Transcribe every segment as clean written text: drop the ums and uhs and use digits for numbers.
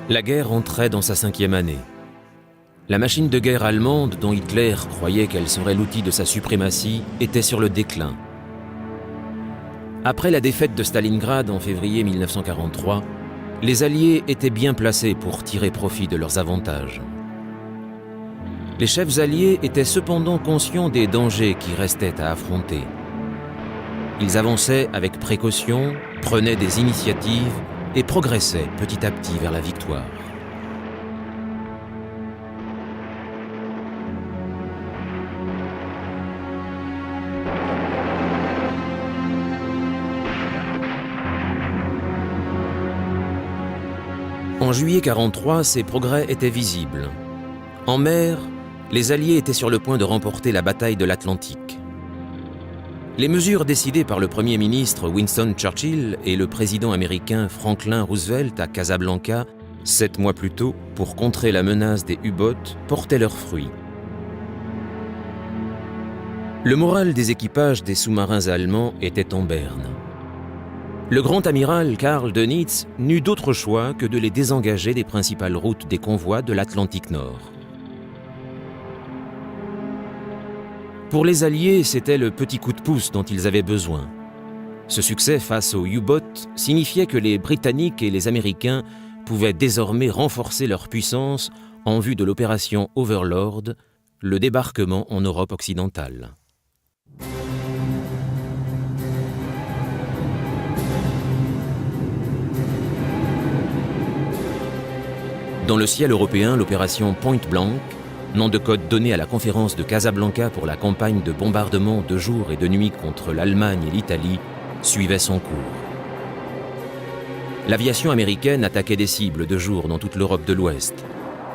La guerre entrait dans sa 5e année. La machine de guerre allemande, dont Hitler croyait qu'elle serait l'outil de sa suprématie, était sur le déclin. Après la défaite de Stalingrad en février 1943, les Alliés étaient bien placés pour tirer profit de leurs avantages. Les chefs alliés étaient cependant conscients des dangers qui restaient à affronter. Ils avançaient avec précaution, prenaient des initiatives et progressaient petit à petit vers la victoire. En juillet 1943, ces progrès étaient visibles. En mer, les Alliés étaient sur le point de remporter la bataille de l'Atlantique. Les mesures décidées par le Premier ministre Winston Churchill et le président américain Franklin Roosevelt à Casablanca, 7 mois plus tôt, pour contrer la menace des U-boats, portaient leurs fruits. Le moral des équipages des sous-marins allemands était en berne. Le grand amiral Karl Dönitz n'eut d'autre choix que de les désengager des principales routes des convois de l'Atlantique Nord. Pour les Alliés, c'était le petit coup de pouce dont ils avaient besoin. Ce succès face aux U-boats signifiait que les Britanniques et les Américains pouvaient désormais renforcer leur puissance en vue de l'opération Overlord, le débarquement en Europe occidentale. Dans le ciel européen, l'opération Point Blank, nom de code donné à la conférence de Casablanca pour la campagne de bombardement de jour et de nuit contre l'Allemagne et l'Italie, suivait son cours. L'aviation américaine attaquait des cibles de jour dans toute l'Europe de l'Ouest,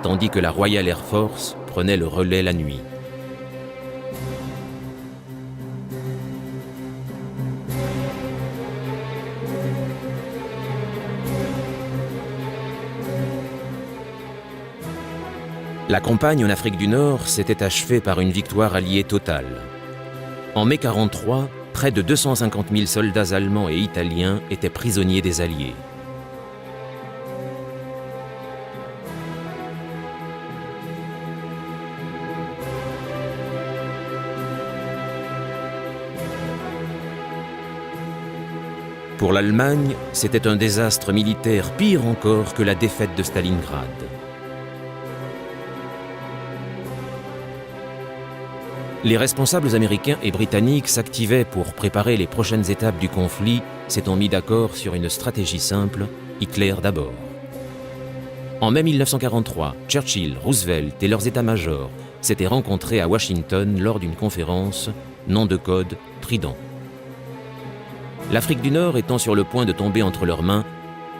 tandis que la Royal Air Force prenait le relais la nuit. La campagne en Afrique du Nord s'était achevée par une victoire alliée totale. En mai 1943, près de 250 000 soldats allemands et italiens étaient prisonniers des Alliés. Pour l'Allemagne, c'était un désastre militaire pire encore que la défaite de Stalingrad. Les responsables américains et britanniques s'activaient pour préparer les prochaines étapes du conflit, s'étant mis d'accord sur une stratégie simple, Hitler d'abord. En mai 1943, Churchill, Roosevelt et leurs états-majors s'étaient rencontrés à Washington lors d'une conférence, nom de code Trident. L'Afrique du Nord étant sur le point de tomber entre leurs mains,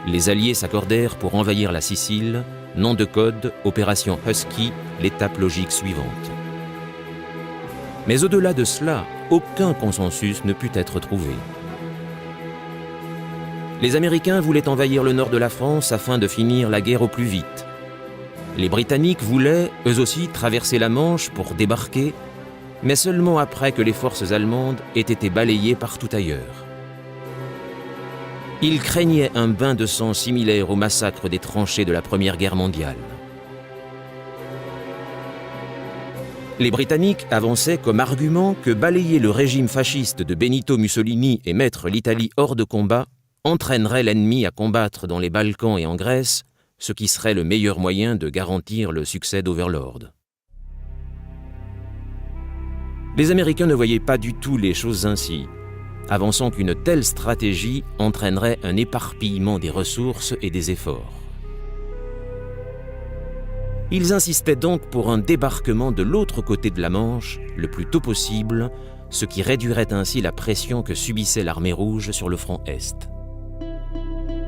les Alliés s'accordèrent pour envahir la Sicile, nom de code Opération Husky, l'étape logique suivante. Mais au-delà de cela, aucun consensus ne put être trouvé. Les Américains voulaient envahir le nord de la France afin de finir la guerre au plus vite. Les Britanniques voulaient, eux aussi, traverser la Manche pour débarquer, mais seulement après que les forces allemandes aient été balayées partout ailleurs. Ils craignaient un bain de sang similaire au massacre des tranchées de la Première Guerre mondiale. Les Britanniques avançaient comme argument que balayer le régime fasciste de Benito Mussolini et mettre l'Italie hors de combat entraînerait l'ennemi à combattre dans les Balkans et en Grèce, ce qui serait le meilleur moyen de garantir le succès d'Overlord. Les Américains ne voyaient pas du tout les choses ainsi, avançant qu'une telle stratégie entraînerait un éparpillement des ressources et des efforts. Ils insistaient donc pour un débarquement de l'autre côté de la Manche, le plus tôt possible, ce qui réduirait ainsi la pression que subissait l'armée rouge sur le front Est.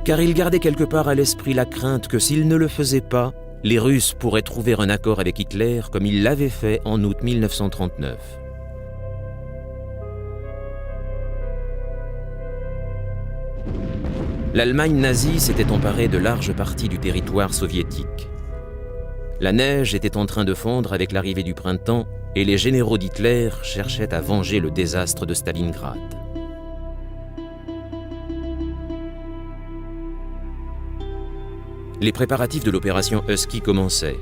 Car ils gardaient quelque part à l'esprit la crainte que s'ils ne le faisaient pas, les Russes pourraient trouver un accord avec Hitler comme ils l'avaient fait en août 1939. L'Allemagne nazie s'était emparée de larges parties du territoire soviétique. La neige était en train de fondre avec l'arrivée du printemps et les généraux d'Hitler cherchaient à venger le désastre de Stalingrad. Les préparatifs de l'opération Husky commençaient.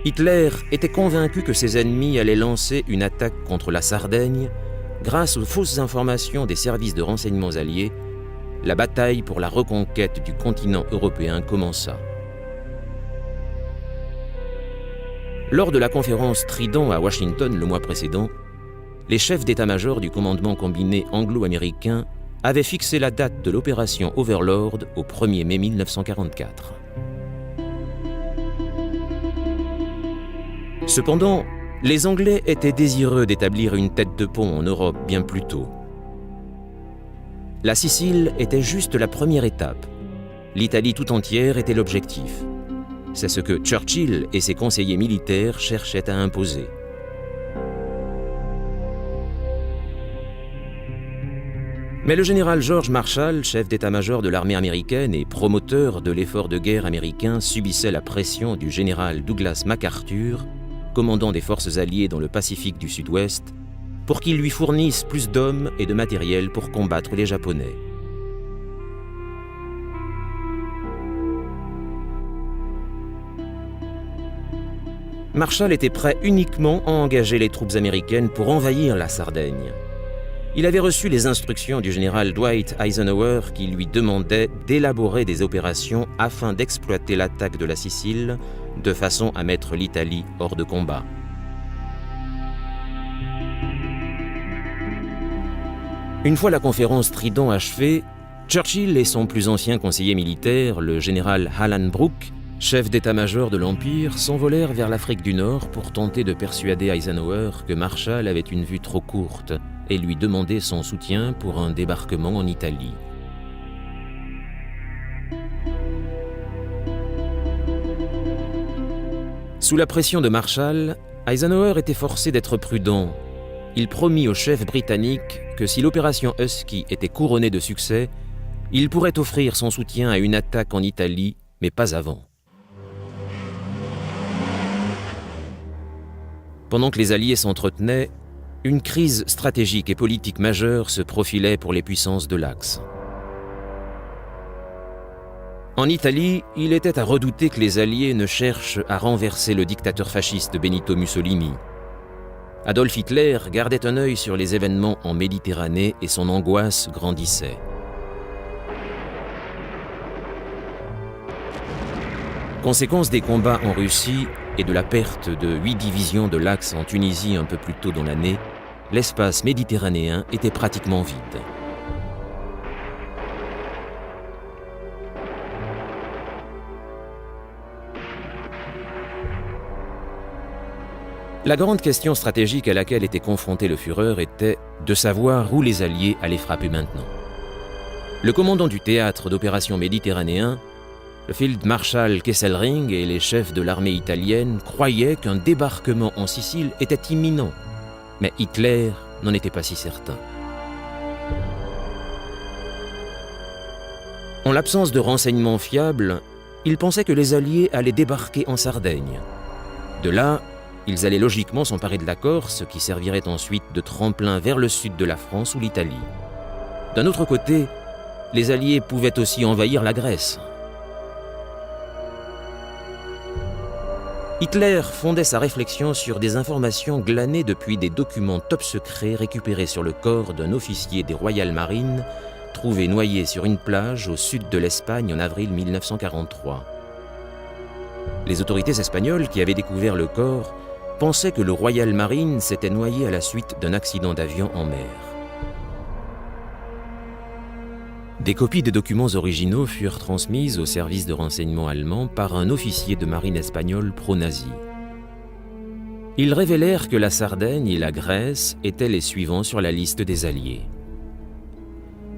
Hitler était convaincu que ses ennemis allaient lancer une attaque contre la Sardaigne. Grâce aux fausses informations des services de renseignements alliés, la bataille pour la reconquête du continent européen commença. Lors de la conférence Trident à Washington le mois précédent, les chefs d'état-major du commandement combiné anglo-américain avaient fixé la date de l'opération Overlord au 1er mai 1944. Cependant, les Anglais étaient désireux d'établir une tête de pont en Europe bien plus tôt. La Sicile était juste la première étape. L'Italie tout entière était l'objectif. C'est ce que Churchill et ses conseillers militaires cherchaient à imposer. Mais le général George Marshall, chef d'état-major de l'armée américaine et promoteur de l'effort de guerre américain, subissait la pression du général Douglas MacArthur, commandant des forces alliées dans le Pacifique du Sud-Ouest, pour qu'il lui fournisse plus d'hommes et de matériel pour combattre les Japonais. Marshall était prêt uniquement à engager les troupes américaines pour envahir la Sardaigne. Il avait reçu les instructions du général Dwight Eisenhower qui lui demandait d'élaborer des opérations afin d'exploiter l'attaque de la Sicile de façon à mettre l'Italie hors de combat. Une fois la conférence Trident achevée, Churchill et son plus ancien conseiller militaire, le général Alan Brooke, chef d'état-major de l'Empire, s'envolèrent vers l'Afrique du Nord pour tenter de persuader Eisenhower que Marshall avait une vue trop courte et lui demander son soutien pour un débarquement en Italie. Sous la pression de Marshall, Eisenhower était forcé d'être prudent. Il promit au chef britannique que si l'opération Husky était couronnée de succès, il pourrait offrir son soutien à une attaque en Italie, mais pas avant. Pendant que les Alliés s'entretenaient, une crise stratégique et politique majeure se profilait pour les puissances de l'Axe. En Italie, il était à redouter que les Alliés ne cherchent à renverser le dictateur fasciste Benito Mussolini. Adolf Hitler gardait un œil sur les événements en Méditerranée et son angoisse grandissait. Conséquence des combats en Russie et de la perte de 8 divisions de l'Axe en Tunisie un peu plus tôt dans l'année, l'espace méditerranéen était pratiquement vide. La grande question stratégique à laquelle était confronté le Führer était de savoir où les Alliés allaient frapper maintenant. Le commandant du théâtre d'opérations méditerranéen, le Field Marshal Kesselring et les chefs de l'armée italienne croyaient qu'un débarquement en Sicile était imminent, mais Hitler n'en était pas si certain. En l'absence de renseignements fiables, il pensait que les Alliés allaient débarquer en Sardaigne. De là, ils allaient logiquement s'emparer de la Corse, qui servirait ensuite de tremplin vers le sud de la France ou l'Italie. D'un autre côté, les Alliés pouvaient aussi envahir la Grèce. Hitler fondait sa réflexion sur des informations glanées depuis des documents top secrets récupérés sur le corps d'un officier des Royal Marines, trouvé noyé sur une plage au sud de l'Espagne en avril 1943. Les autorités espagnoles qui avaient découvert le corps pensaient que le Royal Marine s'était noyé à la suite d'un accident d'avion en mer. Des copies des documents originaux furent transmises au service de renseignement allemand par un officier de marine espagnol pro-nazi. Ils révélèrent que la Sardaigne et la Grèce étaient les suivants sur la liste des Alliés.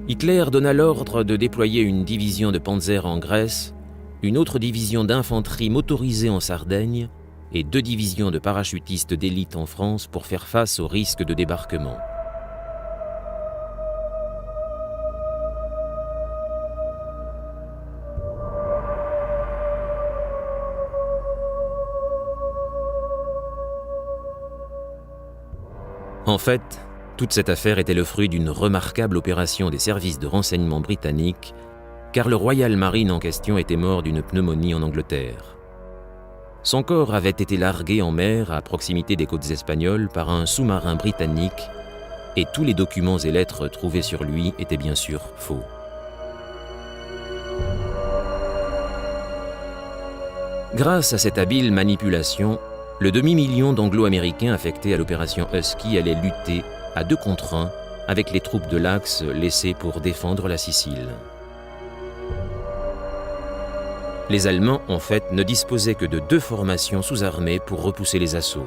Hitler donna l'ordre de déployer une division de panzer en Grèce, une autre division d'infanterie motorisée en Sardaigne et 2 divisions de parachutistes d'élite en France pour faire face au risque de débarquement. En fait, toute cette affaire était le fruit d'une remarquable opération des services de renseignement britanniques car le Royal Marine en question était mort d'une pneumonie en Angleterre. Son corps avait été largué en mer à proximité des côtes espagnoles par un sous-marin britannique et tous les documents et lettres trouvés sur lui étaient bien sûr faux. Grâce à cette habile manipulation, le demi-million d'Anglo-Américains affectés à l'opération Husky allait lutter à 2 contre 1 avec les troupes de l'Axe laissées pour défendre la Sicile. Les Allemands, en fait, ne disposaient que de 2 formations sous-armées pour repousser les assauts.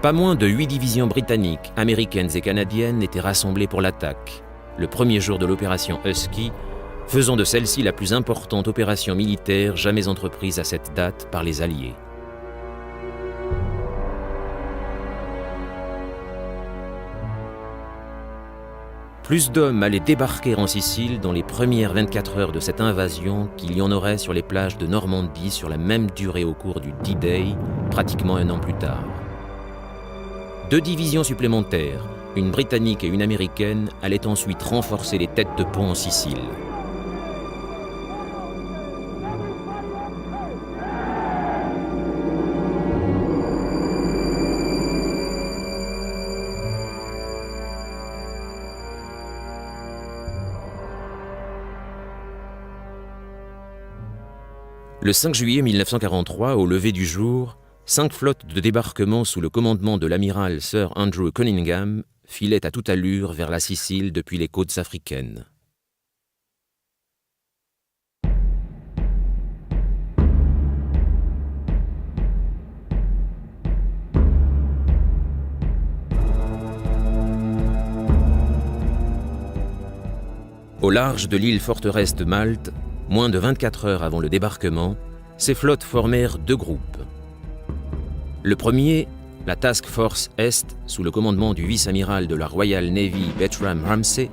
Pas moins de 8 divisions britanniques, américaines et canadiennes étaient rassemblées pour l'attaque, le premier jour de l'opération Husky, faisant de celle-ci la plus importante opération militaire jamais entreprise à cette date par les Alliés. Plus d'hommes allaient débarquer en Sicile dans les premières 24 heures de cette invasion qu'il y en aurait sur les plages de Normandie sur la même durée au cours du D-Day, pratiquement un an plus tard. 2 divisions supplémentaires, une britannique et une américaine, allaient ensuite renforcer les têtes de pont en Sicile. Le 5 juillet 1943, au lever du jour, 5 flottes de débarquement sous le commandement de l'amiral Sir Andrew Cunningham filaient à toute allure vers la Sicile depuis les côtes africaines. Au large de l'île forteresse de Malte, moins de 24 heures avant le débarquement, ces flottes formèrent 2 groupes. Le premier, la Task Force Est, sous le commandement du vice-amiral de la Royal Navy Bertram Ramsay,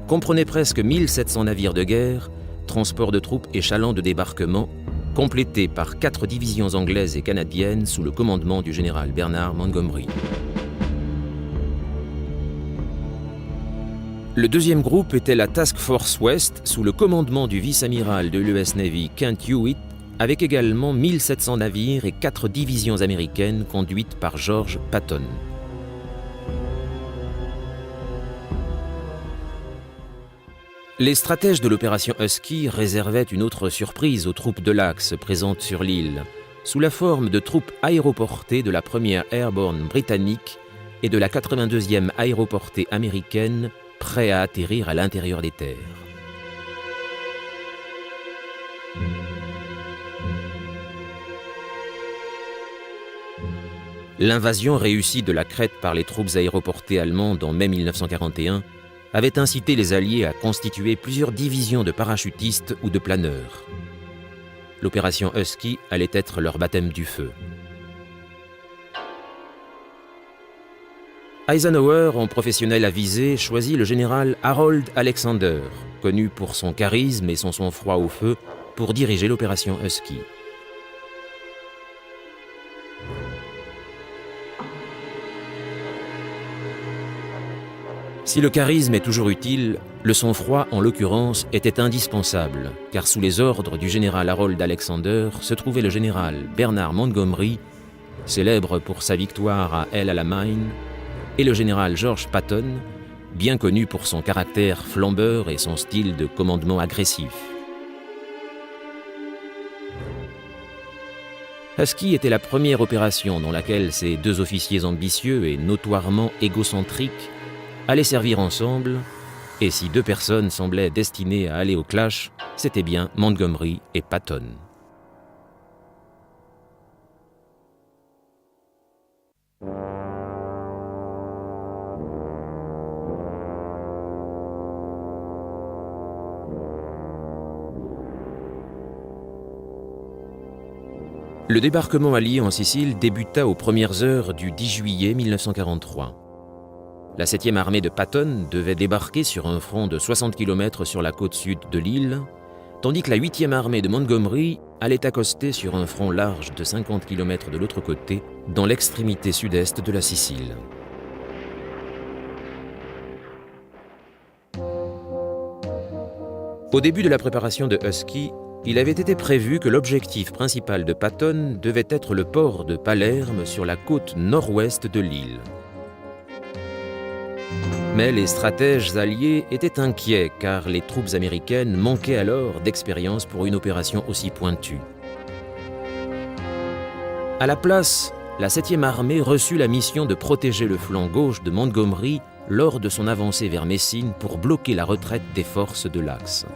comprenait presque 1700 navires de guerre, transports de troupes et chalands de débarquement, complétés par 4 divisions anglaises et canadiennes sous le commandement du général Bernard Montgomery. Le deuxième groupe était la Task Force Ouest, sous le commandement du vice-amiral de l'US Navy Kent Hewitt, avec également 1700 navires et 4 divisions américaines conduites par George Patton. Les stratèges de l'opération Husky réservaient une autre surprise aux troupes de l'Axe présentes sur l'île, sous la forme de troupes aéroportées de la 1re Airborne britannique et de la 82e aéroportée américaine, prêts à atterrir à l'intérieur des terres. L'invasion réussie de la Crète par les troupes aéroportées allemandes en mai 1941 avait incité les Alliés à constituer plusieurs divisions de parachutistes ou de planeurs. L'opération Husky allait être leur baptême du feu. Eisenhower, en professionnel avisé, choisit le général Harold Alexander, connu pour son charisme et son sang-froid au feu, pour diriger l'opération Husky. Si le charisme est toujours utile, le sang-froid, en l'occurrence, était indispensable, car sous les ordres du général Harold Alexander se trouvait le général Bernard Montgomery, célèbre pour sa victoire à El Alamein, et le général George Patton, bien connu pour son caractère flambeur et son style de commandement agressif. Husky était la première opération dans laquelle ces 2 officiers ambitieux et notoirement égocentriques allaient servir ensemble, et si 2 personnes semblaient destinées à aller au clash, c'était bien Montgomery et Patton. Le débarquement allié en Sicile débuta aux premières heures du 10 juillet 1943. La 7e armée de Patton devait débarquer sur un front de 60 km sur la côte sud de l'île, tandis que la 8e armée de Montgomery allait accoster sur un front large de 50 km de l'autre côté, dans l'extrémité sud-est de la Sicile. Au début de la préparation de Husky, il avait été prévu que l'objectif principal de Patton devait être le port de Palerme sur la côte nord-ouest de l'île. Mais les stratèges alliés étaient inquiets car les troupes américaines manquaient alors d'expérience pour une opération aussi pointue. À la place, la 7e armée reçut la mission de protéger le flanc gauche de Montgomery lors de son avancée vers Messine pour bloquer la retraite des forces de l'Axe.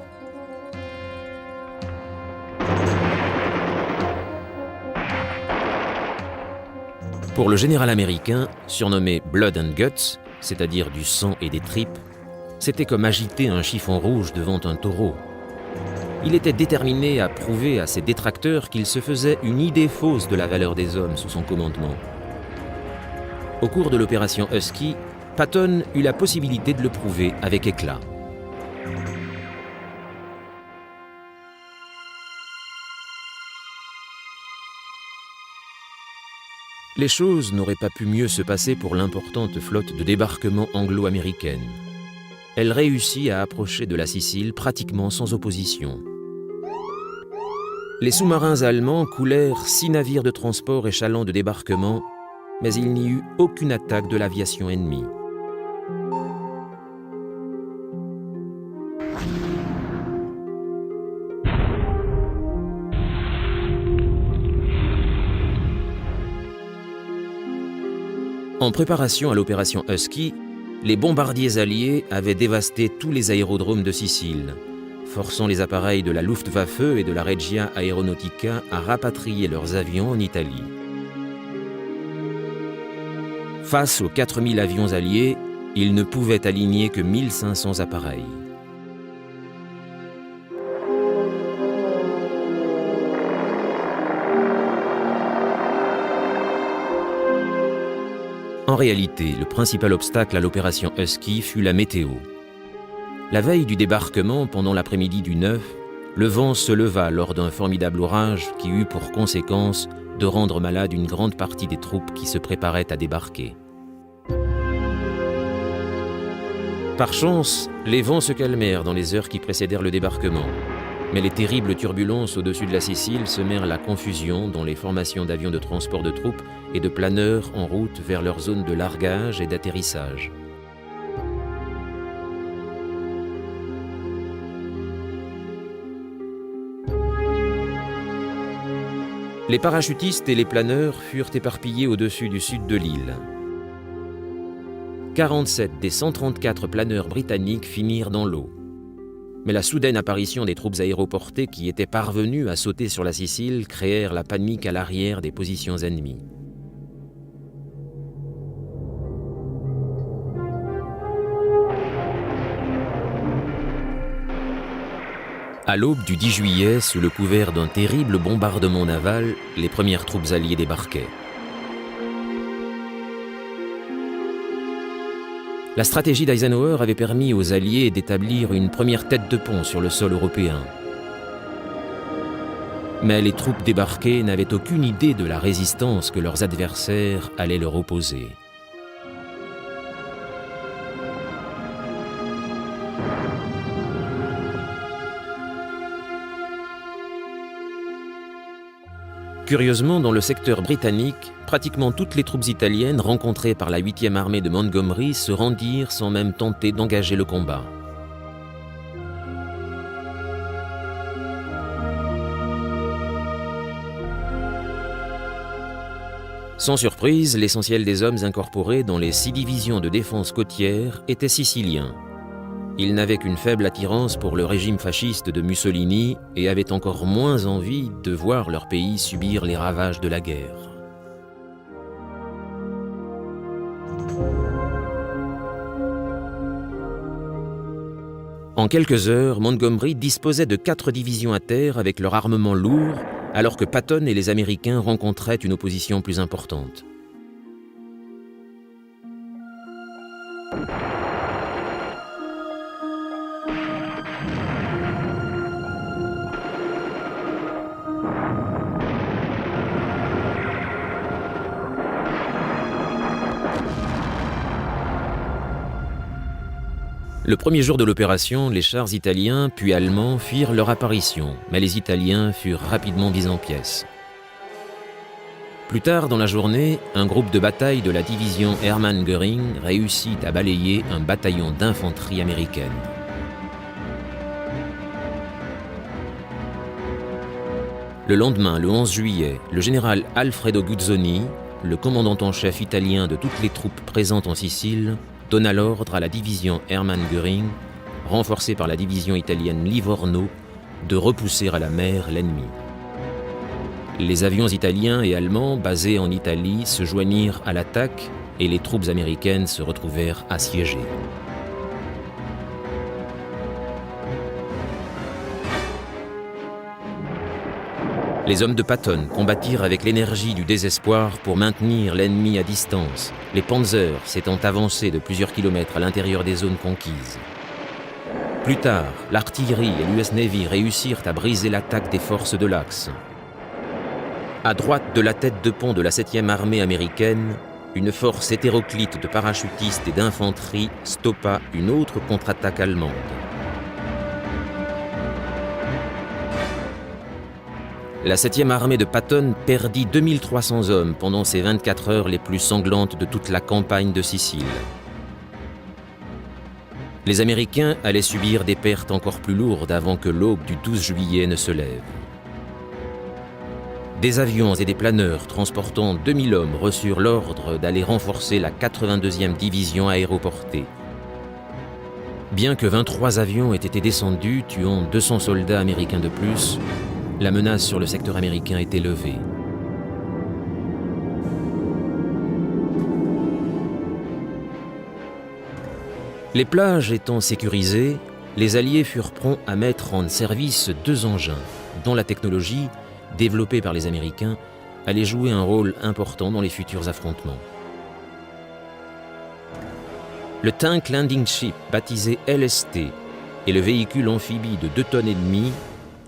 Pour le général américain, surnommé Blood and Guts, c'est-à-dire du sang et des tripes, c'était comme agiter un chiffon rouge devant un taureau. Il était déterminé à prouver à ses détracteurs qu'il se faisait une idée fausse de la valeur des hommes sous son commandement. Au cours de l'opération Husky, Patton eut la possibilité de le prouver avec éclat. Les choses n'auraient pas pu mieux se passer pour l'importante flotte de débarquement anglo-américaine. Elle réussit à approcher de la Sicile pratiquement sans opposition. Les sous-marins allemands coulèrent 6 navires de transport et chalands de débarquement, mais il n'y eut aucune attaque de l'aviation ennemie. En préparation à l'opération Husky, les bombardiers alliés avaient dévasté tous les aérodromes de Sicile, forçant les appareils de la Luftwaffe et de la Regia Aeronautica à rapatrier leurs avions en Italie. Face aux 4000 avions alliés, ils ne pouvaient aligner que 1500 appareils. En réalité, le principal obstacle à l'opération Husky fut la météo. La veille du débarquement, pendant l'après-midi du 9, le vent se leva lors d'un formidable orage qui eut pour conséquence de rendre malade une grande partie des troupes qui se préparaient à débarquer. Par chance, les vents se calmèrent dans les heures qui précédèrent le débarquement. Mais les terribles turbulences au-dessus de la Sicile semèrent la confusion dans les formations d'avions de transport de troupes et de planeurs en route vers leur zone de largage et d'atterrissage. Les parachutistes et les planeurs furent éparpillés au-dessus du sud de l'île. 47 des 134 planeurs britanniques finirent dans l'eau. Mais la soudaine apparition des troupes aéroportées qui étaient parvenues à sauter sur la Sicile créèrent la panique à l'arrière des positions ennemies. À l'aube du 10 juillet, sous le couvert d'un terrible bombardement naval, les premières troupes alliées débarquaient. La stratégie d'Eisenhower avait permis aux Alliés d'établir une première tête de pont sur le sol européen. Mais les troupes débarquées n'avaient aucune idée de la résistance que leurs adversaires allaient leur opposer. Curieusement, dans le secteur britannique, pratiquement toutes les troupes italiennes rencontrées par la 8e armée de Montgomery se rendirent sans même tenter d'engager le combat. Sans surprise, l'essentiel des hommes incorporés dans les 6 divisions de défense côtière étaient siciliens. Ils n'avaient qu'une faible attirance pour le régime fasciste de Mussolini et avaient encore moins envie de voir leur pays subir les ravages de la guerre. En quelques heures, Montgomery disposait de 4 divisions à terre avec leur armement lourd, alors que Patton et les Américains rencontraient une opposition plus importante. Le premier jour de l'opération, les chars italiens puis allemands firent leur apparition, mais les Italiens furent rapidement mis en pièces. Plus tard dans la journée, un groupe de bataille de la division Hermann Göring réussit à balayer un bataillon d'infanterie américaine. Le lendemain, le 11 juillet, le général Alfredo Guzzoni, le commandant en chef italien de toutes les troupes présentes en Sicile, donna l'ordre à la division Hermann Göring, renforcée par la division italienne Livorno, de repousser à la mer l'ennemi. Les avions italiens et allemands basés en Italie se joignirent à l'attaque et les troupes américaines se retrouvèrent assiégées. Les hommes de Patton combattirent avec l'énergie du désespoir pour maintenir l'ennemi à distance, les panzers s'étant avancés de plusieurs kilomètres à l'intérieur des zones conquises. Plus tard, l'artillerie et l'US Navy réussirent à briser l'attaque des forces de l'Axe. À droite de la tête de pont de la 7e armée américaine, une force hétéroclite de parachutistes et d'infanterie stoppa une autre contre-attaque allemande. La 7e armée de Patton perdit 2300 hommes pendant ces 24 heures les plus sanglantes de toute la campagne de Sicile. Les Américains allaient subir des pertes encore plus lourdes avant que l'aube du 12 juillet ne se lève. Des avions et des planeurs transportant 2000 hommes reçurent l'ordre d'aller renforcer la 82e division aéroportée. Bien que 23 avions aient été descendus, tuant 200 soldats américains de plus, la menace sur le secteur américain était levée. Les plages étant sécurisées, les Alliés furent prompts à mettre en service 2 engins, dont la technologie, développée par les Américains, allait jouer un rôle important dans les futurs affrontements. Le Tank Landing Ship, baptisé LST, et le véhicule amphibie de 2 tonnes et demie,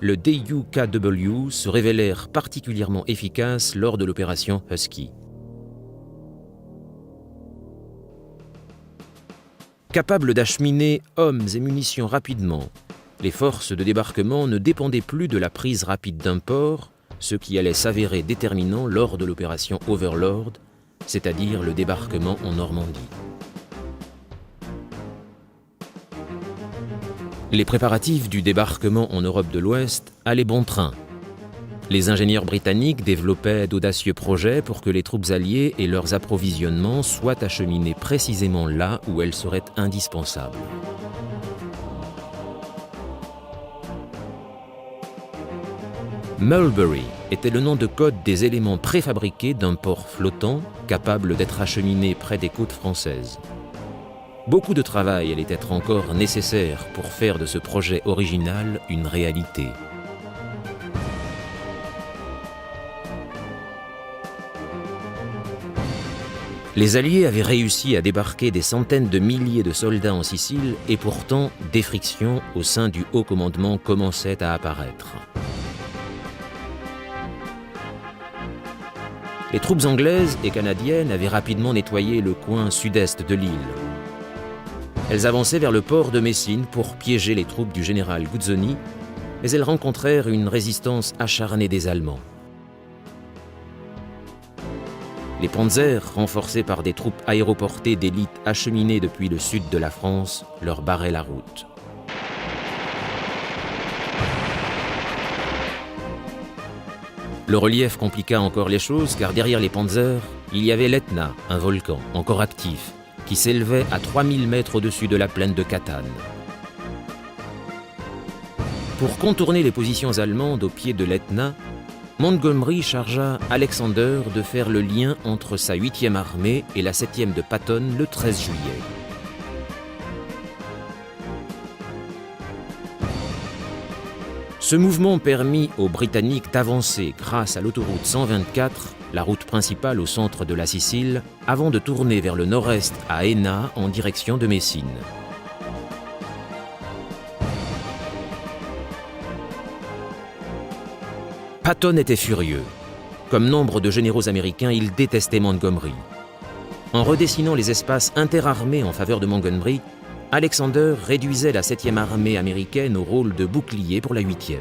le DUKW, se révélèrent particulièrement efficaces lors de l'opération Husky. Capables d'acheminer hommes et munitions rapidement, les forces de débarquement ne dépendaient plus de la prise rapide d'un port, ce qui allait s'avérer déterminant lors de l'opération Overlord, c'est-à-dire le débarquement en Normandie. Les préparatifs du débarquement en Europe de l'Ouest allaient bon train. Les ingénieurs britanniques développaient d'audacieux projets pour que les troupes alliées et leurs approvisionnements soient acheminés précisément là où elles seraient indispensables. Mulberry était le nom de code des éléments préfabriqués d'un port flottant capable d'être acheminé près des côtes françaises. Beaucoup de travail allait être encore nécessaire pour faire de ce projet original une réalité. Les Alliés avaient réussi à débarquer des centaines de milliers de soldats en Sicile et pourtant des frictions au sein du haut commandement commençaient à apparaître. Les troupes anglaises et canadiennes avaient rapidement nettoyé le coin sud-est de l'île. Elles avançaient vers le port de Messine pour piéger les troupes du général Guzzoni, mais elles rencontrèrent une résistance acharnée des Allemands. Les panzers, renforcés par des troupes aéroportées d'élite acheminées depuis le sud de la France, leur barraient la route. Le relief compliqua encore les choses car derrière les panzers, il y avait l'Etna, un volcan encore actif, qui s'élevait à 3000 mètres au-dessus de la plaine de Catane. Pour contourner les positions allemandes au pied de l'Etna, Montgomery chargea Alexander de faire le lien entre sa 8e armée et la 7e de Patton le 13 juillet. Ce mouvement permit aux Britanniques d'avancer grâce à l'autoroute 124, la route principale au centre de la Sicile, avant de tourner vers le nord-est à Enna en direction de Messine. Patton était furieux. Comme nombre de généraux américains, il détestait Montgomery. En redessinant les espaces interarmés en faveur de Montgomery, Alexander réduisait la 7e armée américaine au rôle de bouclier pour la 8e.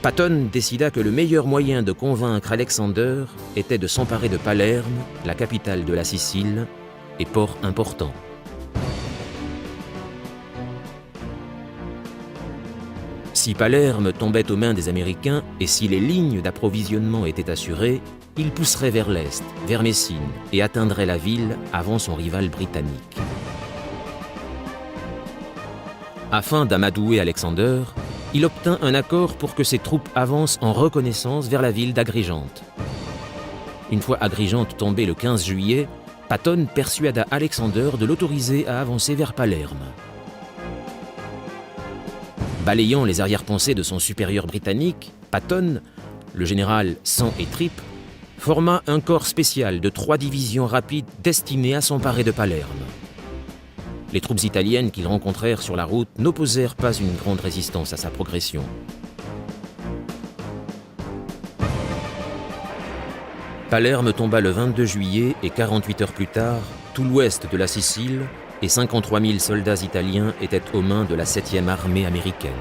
Patton décida que le meilleur moyen de convaincre Alexander était de s'emparer de Palerme, la capitale de la Sicile, et port important. Si Palerme tombait aux mains des Américains et si les lignes d'approvisionnement étaient assurées, il pousserait vers l'est, vers Messine, et atteindrait la ville avant son rival britannique. Afin d'amadouer Alexander, il obtint un accord pour que ses troupes avancent en reconnaissance vers la ville d'Agrigente. Une fois Agrigente tombée le 15 juillet, Patton persuada Alexander de l'autoriser à avancer vers Palerme. Balayant les arrière-pensées de son supérieur britannique, Patton, le général sang et tripes, forma un corps spécial de 3 divisions rapides destinées à s'emparer de Palerme. Les troupes italiennes qu'ils rencontrèrent sur la route n'opposèrent pas une grande résistance à sa progression. Palerme tomba le 22 juillet et 48 heures plus tard, tout l'ouest de la Sicile et 53 000 soldats italiens étaient aux mains de la 7e armée américaine.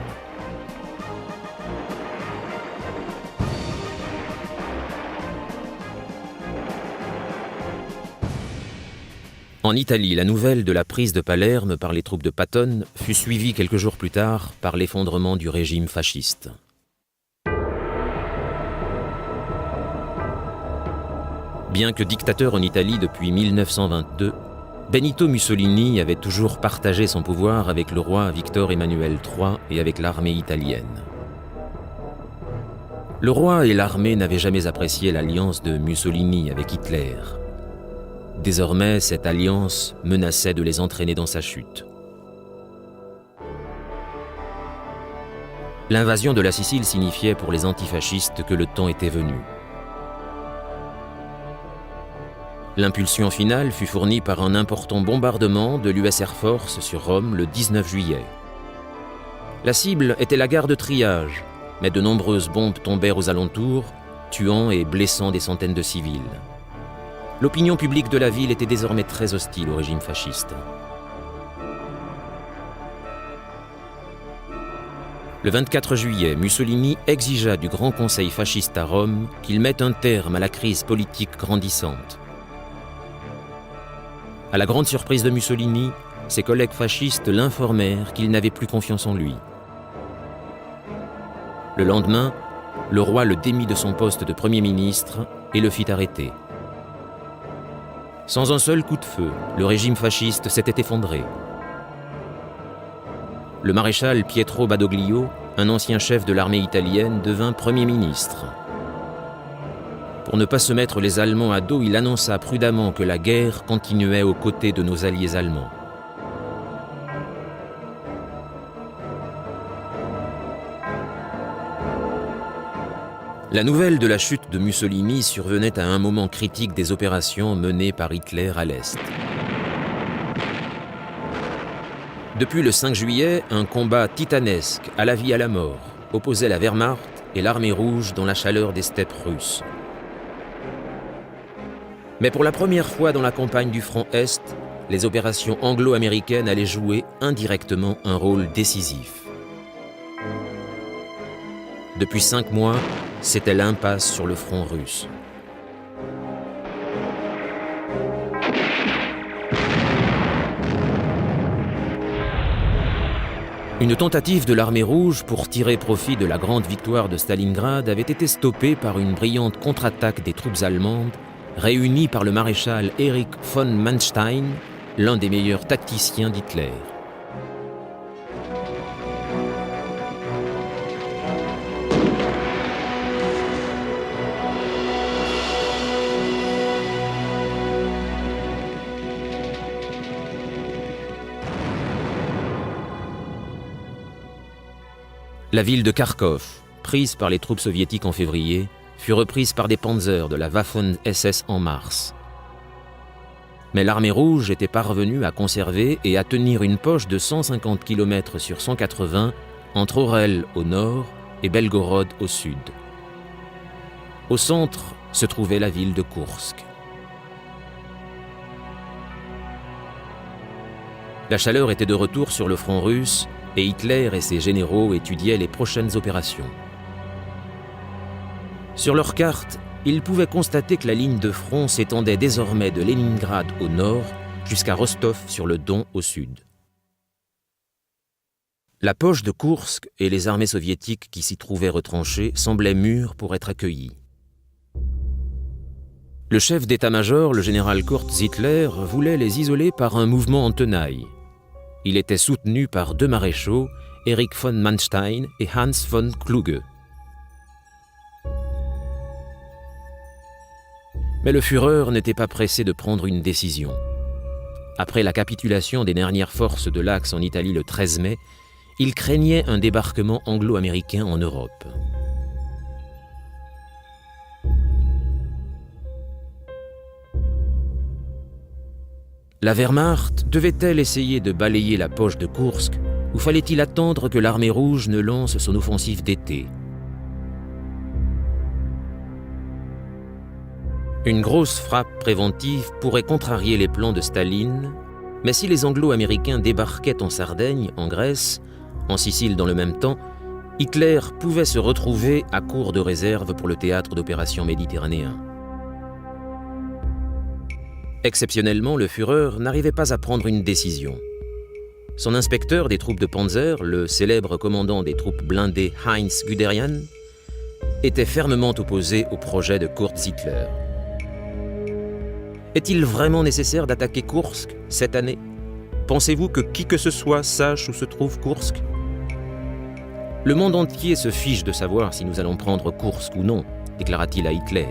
En Italie, la nouvelle de la prise de Palerme par les troupes de Patton fut suivie quelques jours plus tard par l'effondrement du régime fasciste. Bien que dictateur en Italie depuis 1922, Benito Mussolini avait toujours partagé son pouvoir avec le roi Victor Emmanuel III et avec l'armée italienne. Le roi et l'armée n'avaient jamais apprécié l'alliance de Mussolini avec Hitler. Désormais, cette alliance menaçait de les entraîner dans sa chute. L'invasion de la Sicile signifiait pour les antifascistes que le temps était venu. L'impulsion finale fut fournie par un important bombardement de l'US Air Force sur Rome le 19 juillet. La cible était la gare de triage, mais de nombreuses bombes tombèrent aux alentours, tuant et blessant des centaines de civils. L'opinion publique de la ville était désormais très hostile au régime fasciste. Le 24 juillet, Mussolini exigea du Grand Conseil fasciste à Rome qu'il mette un terme à la crise politique grandissante. À la grande surprise de Mussolini, ses collègues fascistes l'informèrent qu'il n'avait plus confiance en lui. Le lendemain, le roi le démit de son poste de Premier ministre et le fit arrêter. Sans un seul coup de feu, le régime fasciste s'était effondré. Le maréchal Pietro Badoglio, un ancien chef de l'armée italienne, devint Premier ministre. Pour ne pas se mettre les Allemands à dos, il annonça prudemment que la guerre continuait aux côtés de nos alliés allemands. La nouvelle de la chute de Mussolini survenait à un moment critique des opérations menées par Hitler à l'Est. Depuis le 5 juillet, un combat titanesque, à la vie à la mort, opposait la Wehrmacht et l'armée rouge dans la chaleur des steppes russes. Mais pour la première fois dans la campagne du front Est, les opérations anglo-américaines allaient jouer indirectement un rôle décisif. Depuis 5 mois, c'était l'impasse sur le front russe. Une tentative de l'armée rouge pour tirer profit de la grande victoire de Stalingrad avait été stoppée par une brillante contre-attaque des troupes allemandes réunies par le maréchal Erich von Manstein, l'un des meilleurs tacticiens d'Hitler. La ville de Kharkov, prise par les troupes soviétiques en février, fut reprise par des panzers de la Waffen-SS en mars. Mais l'armée rouge était parvenue à conserver et à tenir une poche de 150 km sur 180 entre Orel au nord et Belgorod au sud. Au centre se trouvait la ville de Koursk. La chaleur était de retour sur le front russe et Hitler et ses généraux étudiaient les prochaines opérations. Sur leur carte, ils pouvaient constater que la ligne de front s'étendait désormais de Leningrad au nord jusqu'à Rostov-sur-le-Don au sud. La poche de Koursk et les armées soviétiques qui s'y trouvaient retranchées semblaient mûres pour être accueillies. Le chef d'état-major, le général Kurt Zittler, voulait les isoler par un mouvement en tenaille. Il était soutenu par deux maréchaux, Erich von Manstein et Hans von Kluge. Mais le Führer n'était pas pressé de prendre une décision. Après la capitulation des dernières forces de l'Axe en Italie le 13 mai, il craignait un débarquement anglo-américain en Europe. La Wehrmacht devait-elle essayer de balayer la poche de Koursk ou fallait-il attendre que l'armée rouge ne lance son offensive d'été? Une grosse frappe préventive pourrait contrarier les plans de Staline, mais si les Anglo-Américains débarquaient en Sardaigne, en Grèce, en Sicile dans le même temps, Hitler pouvait se retrouver à court de réserve pour le théâtre d'opérations méditerranéen. Exceptionnellement, le Führer n'arrivait pas à prendre une décision. Son inspecteur des troupes de Panzer, le célèbre commandant des troupes blindées Heinz Guderian, était fermement opposé au projet de Kurt Zittler. Est-il vraiment nécessaire d'attaquer Koursk cette année? Pensez-vous que qui que ce soit sache où se trouve Koursk? Le monde entier se fiche de savoir si nous allons prendre Koursk ou non, déclara-t-il à Hitler.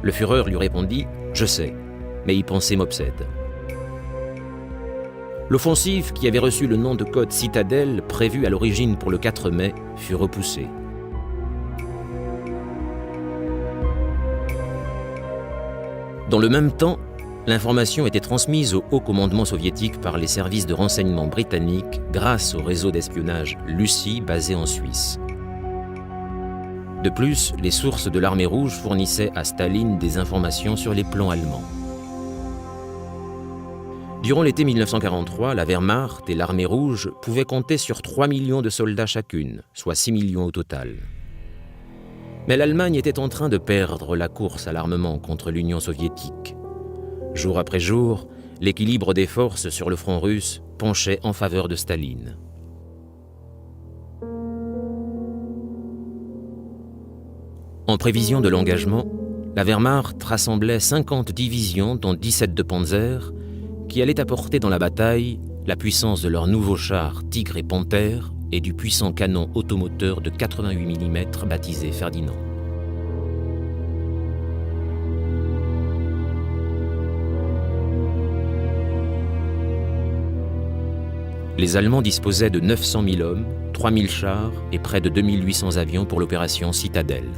Le Führer lui répondit « Je sais, mais y penser m'obsède ». L'offensive, qui avait reçu le nom de code Citadelle, prévue à l'origine pour le 4 mai, fut repoussée. Dans le même temps, l'information était transmise au haut commandement soviétique par les services de renseignement britanniques grâce au réseau d'espionnage Lucie basé en Suisse. De plus, les sources de l'armée rouge fournissaient à Staline des informations sur les plans allemands. Durant l'été 1943, la Wehrmacht et l'armée rouge pouvaient compter sur 3 millions de soldats chacune, soit 6 millions au total. Mais l'Allemagne était en train de perdre la course à l'armement contre l'Union soviétique. Jour après jour, l'équilibre des forces sur le front russe penchait en faveur de Staline. En prévision de l'engagement, la Wehrmacht rassemblait 50 divisions, dont 17 de Panzer, qui allaient apporter dans la bataille la puissance de leurs nouveaux chars Tigre et Panthère et du puissant canon automoteur de 88 mm baptisé Ferdinand. Les Allemands disposaient de 900 000 hommes, 3 000 chars et près de 2 800 avions pour l'opération Citadelle.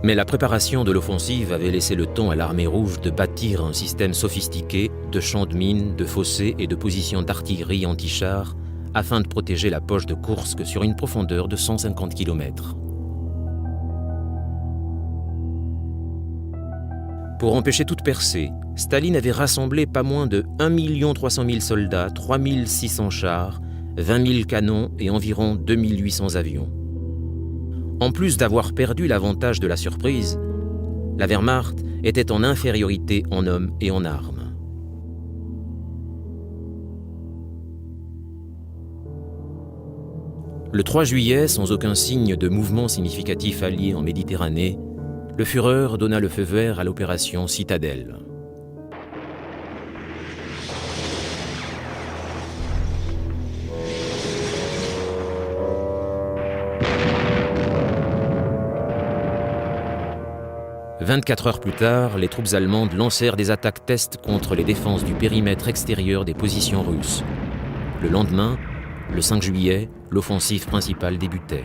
Mais la préparation de l'offensive avait laissé le temps à l'armée rouge de bâtir un système sophistiqué de champs de mines, de fossés et de positions d'artillerie anti-chars afin de protéger la poche de Koursk sur une profondeur de 150 km. Pour empêcher toute percée, Staline avait rassemblé pas moins de 1 300 000 soldats, 3 600 chars, 20 000 canons et environ 2 800 avions. En plus d'avoir perdu l'avantage de la surprise, la Wehrmacht était en infériorité en hommes et en armes. Le 3 juillet, sans aucun signe de mouvement significatif allié en Méditerranée, le Führer donna le feu vert à l'opération Citadelle. « 24 heures plus tard, les troupes allemandes lancèrent des attaques test contre les défenses du périmètre extérieur des positions russes. Le lendemain, le 5 juillet, l'offensive principale débutait.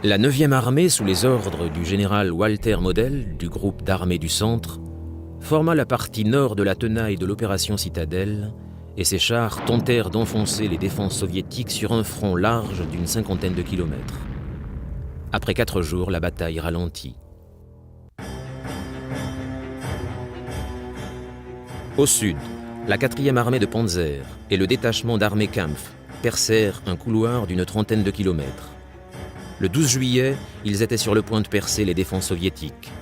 La 9e armée, sous les ordres du général Walter Model, du groupe d'armées du Centre, forma la partie nord de la tenaille de l'opération Citadelle, et ses chars tentèrent d'enfoncer les défenses soviétiques sur un front large d'une 50aine de kilomètres. Après 4 jours, la bataille ralentit. Au sud, la 4e armée de Panzer et le détachement d'armée Kampf percèrent un couloir d'une 30aine de kilomètres. Le 12 juillet, ils étaient sur le point de percer les défenses soviétiques.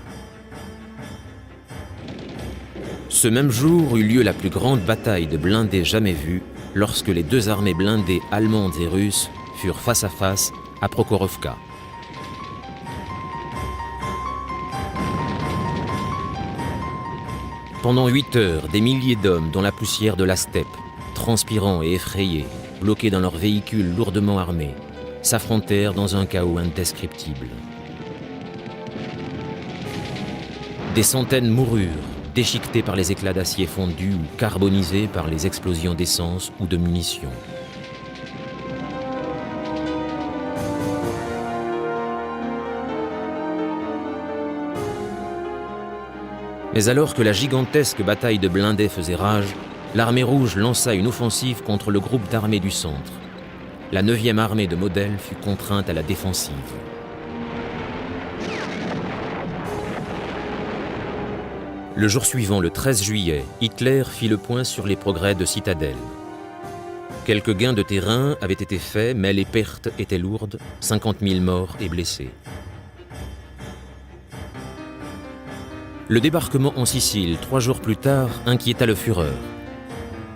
Ce même jour eut lieu la plus grande bataille de blindés jamais vue, lorsque les 2 armées blindées allemandes et russes furent face à face à Prokhorovka. Pendant 8 heures, des milliers d'hommes, dans la poussière de la steppe, transpirants et effrayés, bloqués dans leurs véhicules lourdement armés, s'affrontèrent dans un chaos indescriptible. Des centaines moururent, déchiquetés par les éclats d'acier fondu ou carbonisés par les explosions d'essence ou de munitions. Mais alors que la gigantesque bataille de blindés faisait rage, l'armée rouge lança une offensive contre le groupe d'armées du Centre. La 9e armée de Model fut contrainte à la défensive. Le jour suivant, le 13 juillet, Hitler fit le point sur les progrès de Citadelle. Quelques gains de terrain avaient été faits, mais les pertes étaient lourdes, 50 000 morts et blessés. Le débarquement en Sicile, 3 jours plus tard, inquiéta le Führer.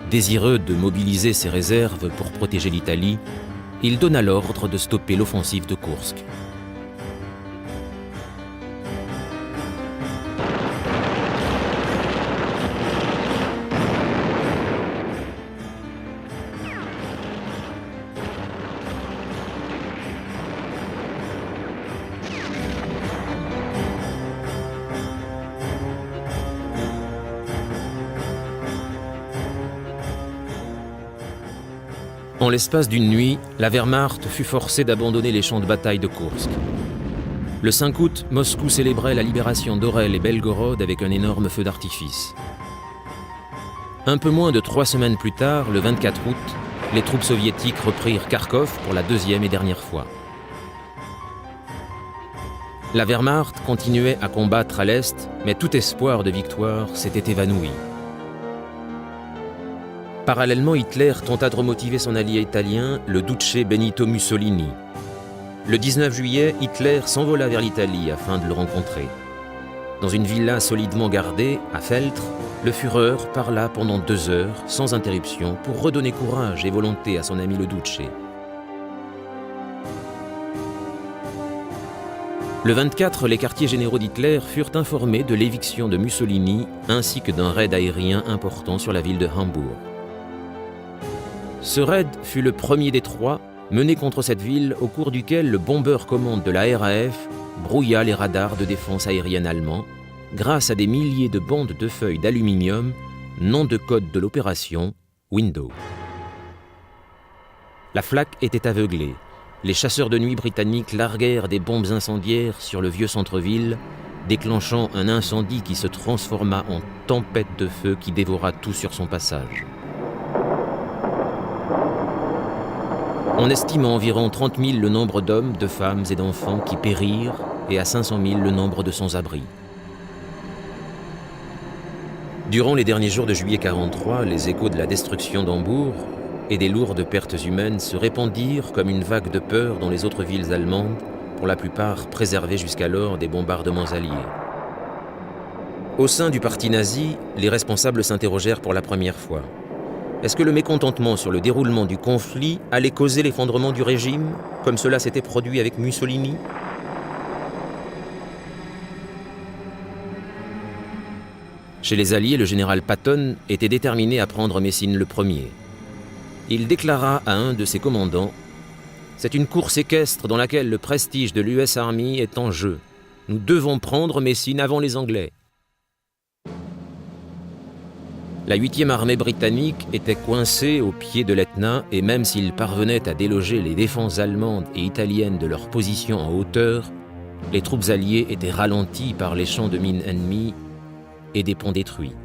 Désireux de mobiliser ses réserves pour protéger l'Italie, il donna l'ordre de stopper l'offensive de Koursk. En l'espace d'une nuit, la Wehrmacht fut forcée d'abandonner les champs de bataille de Koursk. Le 5 août, Moscou célébrait la libération d'Orel et Belgorod avec un énorme feu d'artifice. Un peu moins de 3 semaines plus tard, le 24 août, les troupes soviétiques reprirent Kharkov pour la 2e et dernière fois. La Wehrmacht continuait à combattre à l'est, mais tout espoir de victoire s'était évanoui. Parallèlement, Hitler tenta de remotiver son allié italien, le duce Benito Mussolini. Le 19 juillet, Hitler s'envola vers l'Italie afin de le rencontrer. Dans une villa solidement gardée, à Feltre, le Führer parla pendant 2 heures, sans interruption, pour redonner courage et volonté à son ami le duce. Le 24, les quartiers généraux d'Hitler furent informés de l'éviction de Mussolini ainsi que d'un raid aérien important sur la ville de Hambourg. Ce raid fut le premier des 3 mené contre cette ville au cours duquel le bombeur-commande de la RAF brouilla les radars de défense aérienne allemands grâce à des milliers de bandes de feuilles d'aluminium, nom de code de l'opération Window. La flaque était aveuglée. Les chasseurs de nuit britanniques larguèrent des bombes incendiaires sur le vieux centre-ville, déclenchant un incendie qui se transforma en tempête de feu qui dévora tout sur son passage. On estime à environ 30 000 le nombre d'hommes, de femmes et d'enfants qui périrent et à 500 000 le nombre de sans-abri. Durant les derniers jours de juillet 1943, les échos de la destruction d'Hambourg et des lourdes pertes humaines se répandirent comme une vague de peur dans les autres villes allemandes, pour la plupart préservées jusqu'alors des bombardements alliés. Au sein du parti nazi, les responsables s'interrogèrent pour la première fois. Est-ce que le mécontentement sur le déroulement du conflit allait causer l'effondrement du régime, comme cela s'était produit avec Mussolini ? Chez les Alliés, le général Patton était déterminé à prendre Messine le premier. Il déclara à un de ses commandants « C'est une course équestre dans laquelle le prestige de l'US Army est en jeu. Nous devons prendre Messine avant les Anglais. » La 8e armée britannique était coincée au pied de l'Etna et même s'ils parvenaient à déloger les défenses allemandes et italiennes de leur position en hauteur, les troupes alliées étaient ralenties par les champs de mines ennemis et des ponts détruits.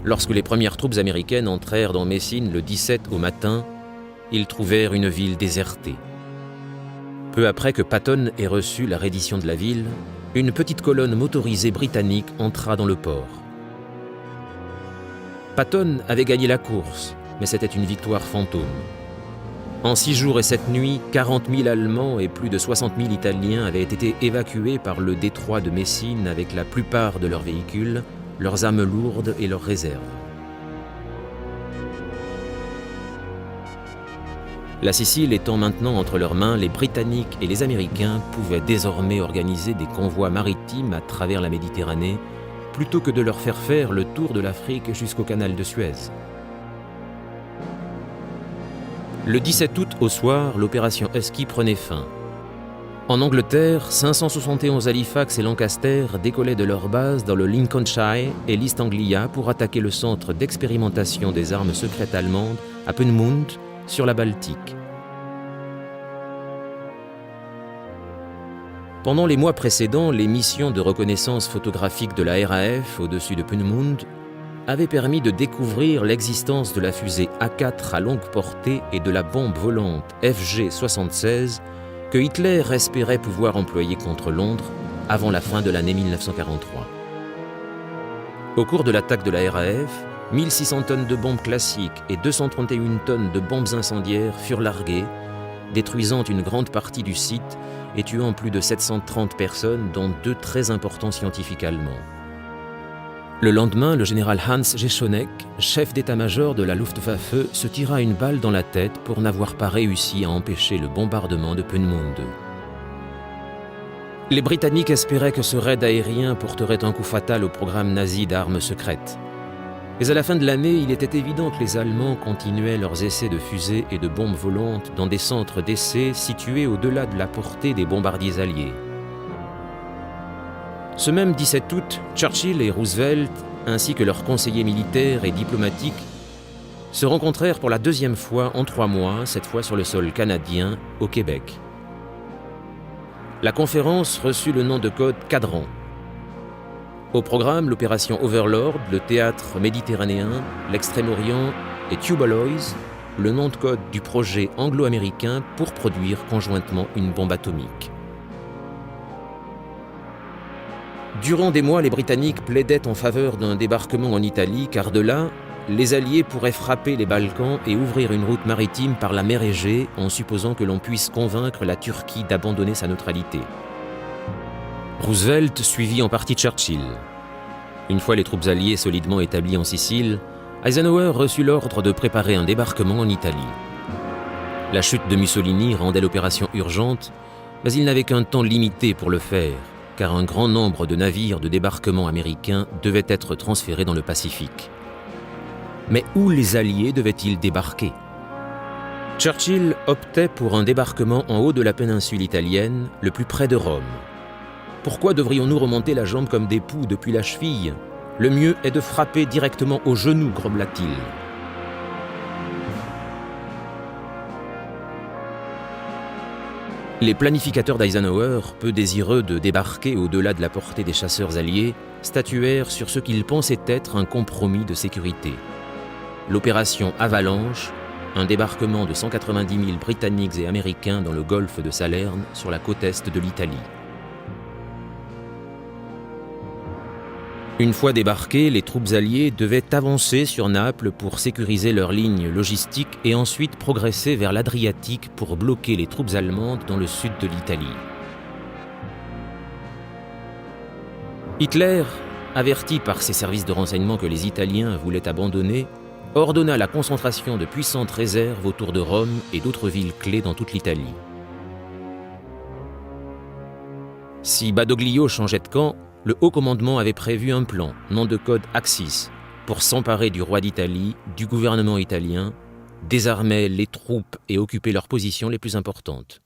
Lorsque les premières troupes américaines entrèrent dans Messine le 17 au matin, ils trouvèrent une ville désertée. Peu après que Patton ait reçu la reddition de la ville, une petite colonne motorisée britannique entra dans le port. Patton avait gagné la course, mais c'était une victoire fantôme. En 6 jours et 7 nuits, 40 000 Allemands et plus de 60 000 Italiens avaient été évacués par le détroit de Messine avec la plupart de leurs véhicules, leurs armes lourdes et leurs réserves. La Sicile étant maintenant entre leurs mains, les Britanniques et les Américains pouvaient désormais organiser des convois maritimes à travers la Méditerranée plutôt que de leur faire le tour de l'Afrique jusqu'au canal de Suez. Le 17 août au soir, l'opération Husky prenait fin. En Angleterre, 571 Halifax et Lancaster décollaient de leur base dans le Lincolnshire et l'East Anglia pour attaquer le centre d'expérimentation des armes secrètes allemandes à Peenemünde, sur la Baltique. Pendant les mois précédents, les missions de reconnaissance photographique de la RAF au-dessus de Peenemünde avaient permis de découvrir l'existence de la fusée A4 à longue portée et de la bombe volante FG-76 que Hitler espérait pouvoir employer contre Londres avant la fin de l'année 1943. Au cours de l'attaque de la RAF, 1600 tonnes de bombes classiques et 231 tonnes de bombes incendiaires furent larguées, détruisant une grande partie du site et tuant plus de 730 personnes, dont 2 très importants scientifiques allemands. Le lendemain, le général Hans Jeschonnek, chef d'état-major de la Luftwaffe, se tira une balle dans la tête pour n'avoir pas réussi à empêcher le bombardement de Peenemünde. Les Britanniques espéraient que ce raid aérien porterait un coup fatal au programme nazi d'armes secrètes. Mais à la fin de l'année, il était évident que les Allemands continuaient leurs essais de fusées et de bombes volantes dans des centres d'essais situés au-delà de la portée des bombardiers alliés. Ce même 17 août, Churchill et Roosevelt, ainsi que leurs conseillers militaires et diplomatiques, se rencontrèrent pour la 2e fois en 3 mois, cette fois sur le sol canadien, au Québec. La conférence reçut le nom de code Cadran. Au programme, l'opération Overlord, le théâtre méditerranéen, l'Extrême-Orient et Tubelois, le nom de code du projet anglo-américain pour produire conjointement une bombe atomique. Durant des mois, les Britanniques plaidaient en faveur d'un débarquement en Italie, car de là, les Alliés pourraient frapper les Balkans et ouvrir une route maritime par la mer Égée, en supposant que l'on puisse convaincre la Turquie d'abandonner sa neutralité. Roosevelt suivit en partie Churchill. Une fois les troupes alliées solidement établies en Sicile, Eisenhower reçut l'ordre de préparer un débarquement en Italie. La chute de Mussolini rendait l'opération urgente, mais il n'avait qu'un temps limité pour le faire, car un grand nombre de navires de débarquement américains devaient être transférés dans le Pacifique. Mais où les Alliés devaient-ils débarquer ? Churchill optait pour un débarquement en haut de la péninsule italienne, le plus près de Rome. Pourquoi devrions-nous remonter la jambe comme des poux depuis la cheville ? Le mieux est de frapper directement au genou, grommela-t-il. Les planificateurs d'Eisenhower, peu désireux de débarquer au-delà de la portée des chasseurs alliés, statuèrent sur ce qu'ils pensaient être un compromis de sécurité. L'opération Avalanche, un débarquement de 190 000 Britanniques et Américains dans le golfe de Salerne, sur la côte est de l'Italie. Une fois débarquées, les troupes alliées devaient avancer sur Naples pour sécuriser leurs lignes logistiques et ensuite progresser vers l'Adriatique pour bloquer les troupes allemandes dans le sud de l'Italie. Hitler, averti par ses services de renseignement que les Italiens voulaient abandonner, ordonna la concentration de puissantes réserves autour de Rome et d'autres villes clés dans toute l'Italie. Si Badoglio changeait de camp, le haut commandement avait prévu un plan, nom de code Axis, pour s'emparer du roi d'Italie, du gouvernement italien, désarmer les troupes et occuper leurs positions les plus importantes.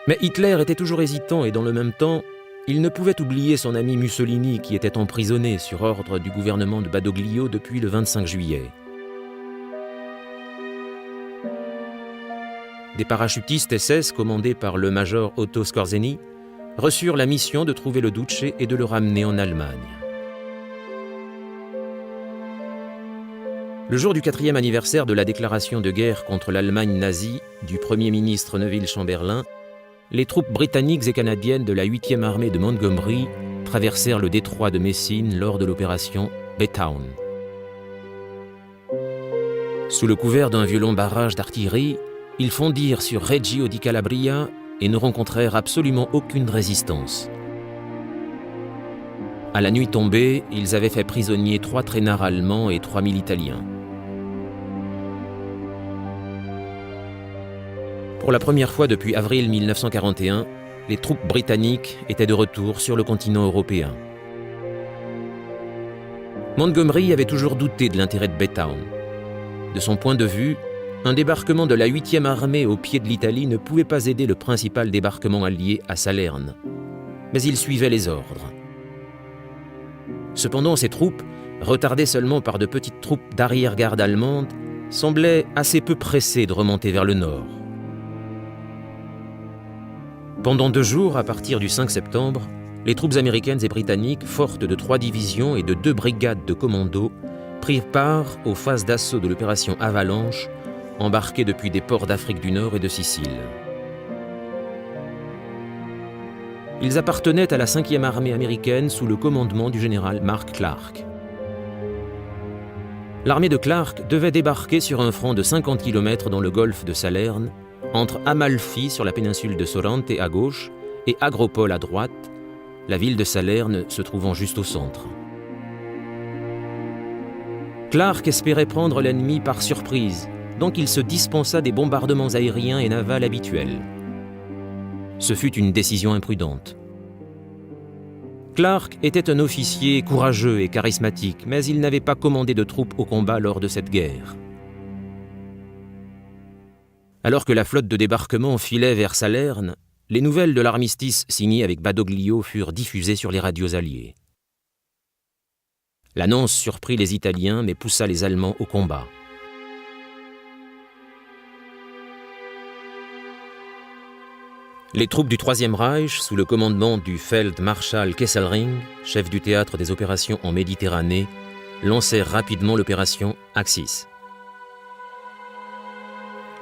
Mais Hitler était toujours hésitant et dans le même temps, il ne pouvait oublier son ami Mussolini qui était emprisonné sur ordre du gouvernement de Badoglio depuis le 25 juillet. Des parachutistes SS commandés par le major Otto Skorzeny reçurent la mission de trouver le Duce et de le ramener en Allemagne. Le jour du 4e anniversaire de la déclaration de guerre contre l'Allemagne nazie du Premier ministre Neville Chamberlain, les troupes britanniques et canadiennes de la 8e armée de Montgomery traversèrent le détroit de Messine lors de l'opération Baytown. Sous le couvert d'un violent barrage d'artillerie, ils fondirent sur Reggio di Calabria et ne rencontrèrent absolument aucune résistance. À la nuit tombée, ils avaient fait prisonnier 3 traînards allemands et 3000 Italiens. Pour la première fois depuis avril 1941, les troupes britanniques étaient de retour sur le continent européen. Montgomery avait toujours douté de l'intérêt de Baytown. De son point de vue, un débarquement de la 8e armée au pied de l'Italie ne pouvait pas aider le principal débarquement allié à Salerne. Mais il suivait les ordres. Cependant, ces troupes, retardées seulement par de petites troupes d'arrière-garde allemandes, semblaient assez peu pressées de remonter vers le nord. Pendant 2 jours, à partir du 5 septembre, les troupes américaines et britanniques, fortes de 3 divisions et de 2 brigades de commandos, prirent part aux phases d'assaut de l'opération Avalanche, embarquées depuis des ports d'Afrique du Nord et de Sicile. Ils appartenaient à la 5e armée américaine sous le commandement du général Mark Clark. L'armée de Clark devait débarquer sur un front de 50 km dans le golfe de Salerne, entre Amalfi sur la péninsule de Sorrente à gauche et Agropole à droite, la ville de Salerne se trouvant juste au centre. Clark espérait prendre l'ennemi par surprise, donc il se dispensa des bombardements aériens et navals habituels. Ce fut une décision imprudente. Clark était un officier courageux et charismatique, mais il n'avait pas commandé de troupes au combat lors de cette guerre. Alors que la flotte de débarquement filait vers Salerne, les nouvelles de l'armistice signé avec Badoglio furent diffusées sur les radios alliées. L'annonce surprit les Italiens, mais poussa les Allemands au combat. Les troupes du Troisième Reich, sous le commandement du Feldmarschall Kesselring, chef du théâtre des opérations en Méditerranée, lancèrent rapidement l'opération Axis.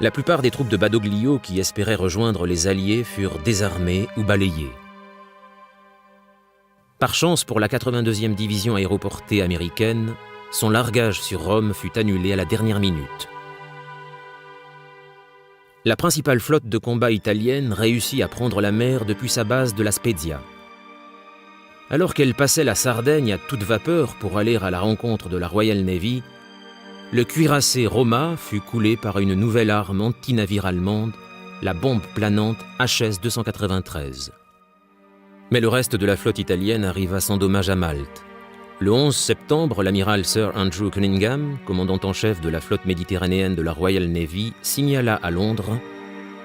La plupart des troupes de Badoglio qui espéraient rejoindre les Alliés furent désarmées ou balayées. Par chance pour la 82e division aéroportée américaine, son largage sur Rome fut annulé à la dernière minute. La principale flotte de combat italienne réussit à prendre la mer depuis sa base de la Spezia. Alors qu'elle passait la Sardaigne à toute vapeur pour aller à la rencontre de la Royal Navy, le cuirassé Roma fut coulé par une nouvelle arme anti-navire allemande, la bombe planante HS-293. Mais le reste de la flotte italienne arriva sans dommage à Malte. Le 11 septembre, l'amiral Sir Andrew Cunningham, commandant en chef de la flotte méditerranéenne de la Royal Navy, signala à Londres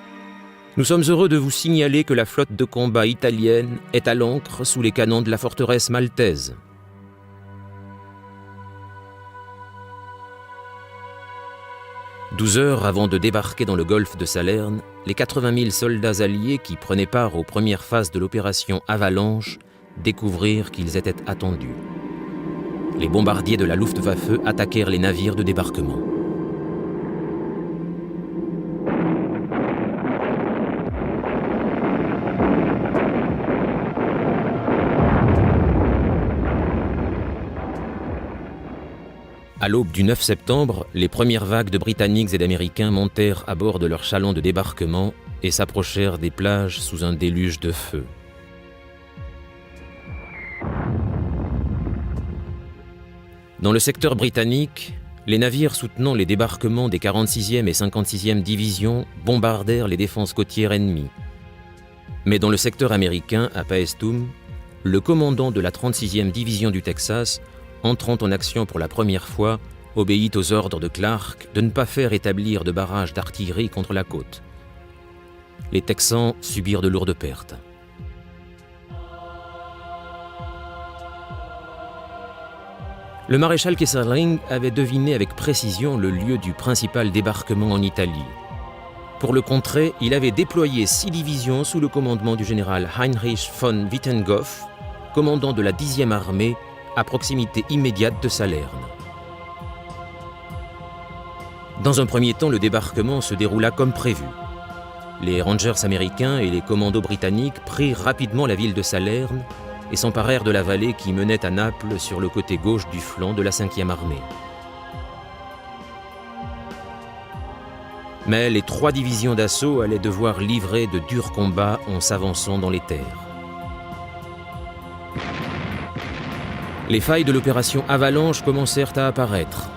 « Nous sommes heureux de vous signaler que la flotte de combat italienne est à l'ancre sous les canons de la forteresse maltaise. » 12 heures avant de débarquer dans le golfe de Salerne, les 80 000 soldats alliés qui prenaient part aux premières phases de l'opération Avalanche découvrirent qu'ils étaient attendus. Les bombardiers de la Luftwaffe attaquèrent les navires de débarquement. À l'aube du 9 septembre, les premières vagues de Britanniques et d'Américains montèrent à bord de leurs chalands de débarquement et s'approchèrent des plages sous un déluge de feu. Dans le secteur britannique, les navires soutenant les débarquements des 46e et 56e divisions bombardèrent les défenses côtières ennemies. Mais dans le secteur américain, à Paestum, le commandant de la 36e division du Texas, entrant en action pour la première fois, obéit aux ordres de Clark de ne pas faire établir de barrage d'artillerie contre la côte. Les Texans subirent de lourdes pertes. Le maréchal Kesselring avait deviné avec précision le lieu du principal débarquement en Italie. Pour le contrer, il avait déployé 6 divisions sous le commandement du général Heinrich von Wittenghoff, commandant de la 10e armée, à proximité immédiate de Salerne. Dans un premier temps, le débarquement se déroula comme prévu. Les Rangers américains et les commandos britanniques prirent rapidement la ville de Salerne et s'emparèrent de la vallée qui menait à Naples sur le côté gauche du flanc de la 5e armée. Mais les 3 divisions d'assaut allaient devoir livrer de durs combats en s'avançant dans les terres. Les failles de l'opération Avalanche commencèrent à apparaître.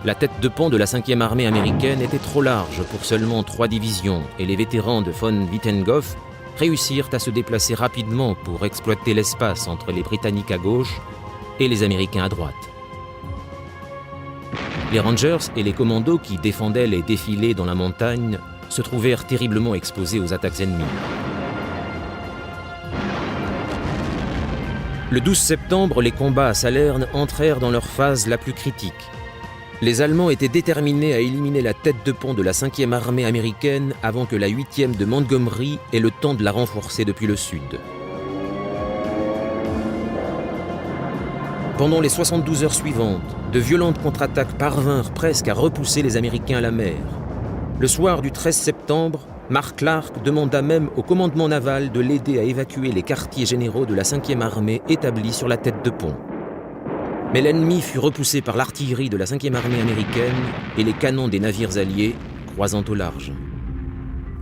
La tête de pont de la 5e armée américaine était trop large pour seulement 3 divisions et les vétérans de von Wittenghoff réussirent à se déplacer rapidement pour exploiter l'espace entre les Britanniques à gauche et les Américains à droite. Les Rangers et les commandos qui défendaient les défilés dans la montagne se trouvèrent terriblement exposés aux attaques ennemies. Le 12 septembre, les combats à Salerne entrèrent dans leur phase la plus critique. Les Allemands étaient déterminés à éliminer la tête de pont de la 5e armée américaine avant que la 8e de Montgomery ait le temps de la renforcer depuis le sud. Pendant les 72 heures suivantes, de violentes contre-attaques parvinrent presque à repousser les Américains à la mer. Le soir du 13 septembre, Mark Clark demanda même au commandement naval de l'aider à évacuer les quartiers généraux de la 5e armée établis sur la tête de pont. Mais l'ennemi fut repoussé par l'artillerie de la 5e armée américaine et les canons des navires alliés, croisant au large.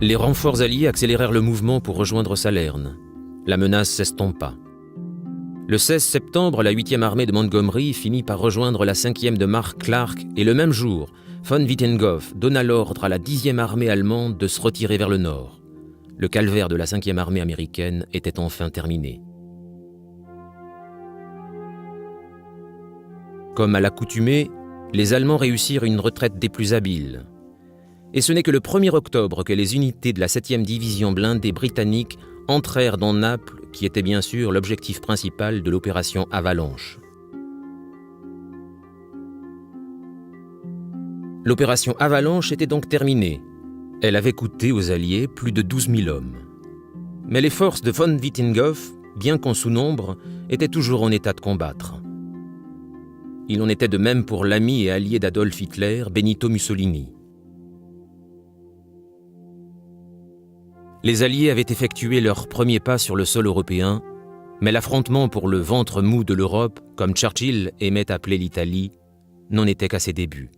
Les renforts alliés accélérèrent le mouvement pour rejoindre Salerne. La menace s'estompa. Le 16 septembre, la 8e armée de Montgomery finit par rejoindre la 5e de Mark Clark et le même jour, von Wittenghoff donna l'ordre à la 10e armée allemande de se retirer vers le nord. Le calvaire de la 5e armée américaine était enfin terminé. Comme à l'accoutumée, les Allemands réussirent une retraite des plus habiles. Et ce n'est que le 1er octobre que les unités de la 7e division blindée britannique entrèrent dans Naples, qui était bien sûr l'objectif principal de l'opération Avalanche. L'opération Avalanche était donc terminée. Elle avait coûté aux Alliés plus de 12 000 hommes. Mais les forces de von Wittenghoff, bien qu'en sous-nombre, étaient toujours en état de combattre. Il en était de même pour l'ami et allié d'Adolf Hitler, Benito Mussolini. Les Alliés avaient effectué leur premier pas sur le sol européen, mais l'affrontement pour le ventre mou de l'Europe, comme Churchill aimait appeler l'Italie, n'en était qu'à ses débuts.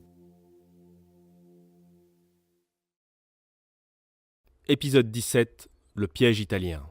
Épisode 17, le piège italien.